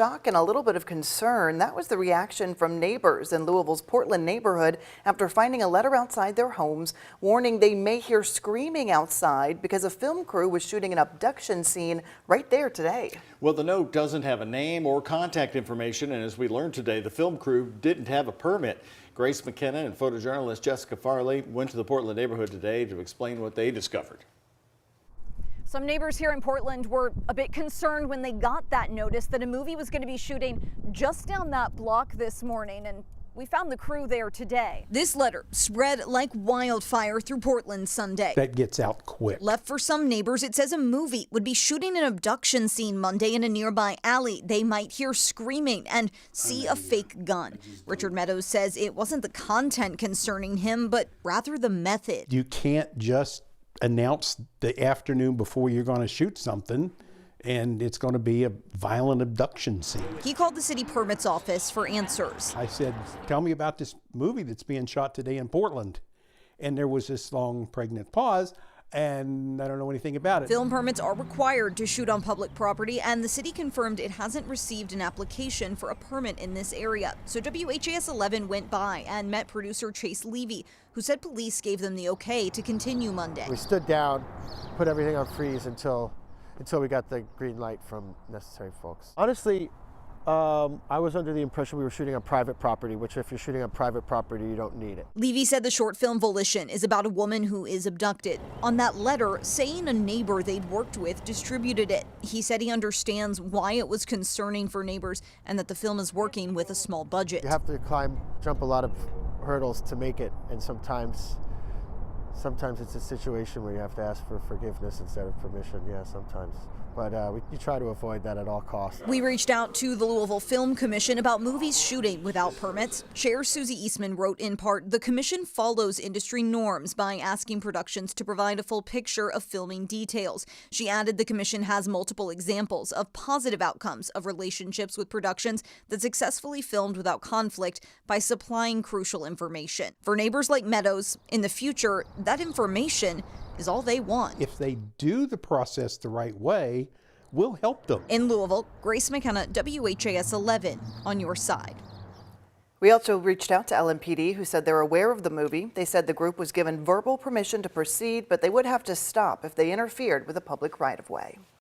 Shock and a little bit of concern. That was the reaction from neighbors in Louisville's Portland neighborhood after finding a letter outside their homes warning they may hear screaming outside because a film crew was shooting an abduction scene right there today. Well, the note doesn't have a name or contact information, and as we learned today, the film crew didn't have a permit. Grace McKenna and photojournalist Jessica Farley went to the Portland neighborhood today to explain what they discovered. Some neighbors here in Portland were a bit concerned when they got that notice that a movie was going to be shooting just down that block this morning, and we found the crew there today. This letter spread like wildfire through Portland Sunday. That gets out quick. Left for some neighbors, it says a movie would be shooting an abduction scene Monday in a nearby alley. They might hear screaming and see a fake gun. Richard Meadows says it wasn't the content concerning him, but rather the method. You can't just announce the afternoon before you're going to shoot something and it's going to be a violent abduction scene. He called the city permits office for answers. I said, tell me about this movie that's being shot today in Portland. And there was this long pregnant pause, and I don't know anything about it. Film permits are required to shoot on public property, and the city confirmed it hasn't received an application for a permit in this area. So WHAS 11 went by and met producer Chase Levy, who said police gave them the okay to continue Monday. We stood down, put everything on freeze until we got the green light from necessary folks. Honestly, I was under the impression we were shooting on private property, which if you're shooting on private property, you don't need it. Levy said the short film Volition is about a woman who is abducted. On that letter, saying a neighbor they'd worked with distributed it. He said he understands why it was concerning for neighbors and that the film is working with a small budget. You have to jump a lot of hurdles to make it, and sometimes it's a situation where you have to ask for forgiveness instead of permission. Yeah, sometimes. But you try to avoid that at all costs. We reached out to the Louisville Film Commission about movies shooting without permits. Chair Susie Eastman wrote in part, the commission follows industry norms by asking productions to provide a full picture of filming details. She added the commission has multiple examples of positive outcomes of relationships with productions that successfully filmed without conflict by supplying crucial information. For neighbors like Meadows, in the future, that information is all they want. If they do the process the right way, we'll help them. In Louisville, Grace McKenna, WHAS 11, on your side. We also reached out to LMPD, who said they're aware of the movie. They said the group was given verbal permission to proceed, but they would have to stop if they interfered with a public right-of-way.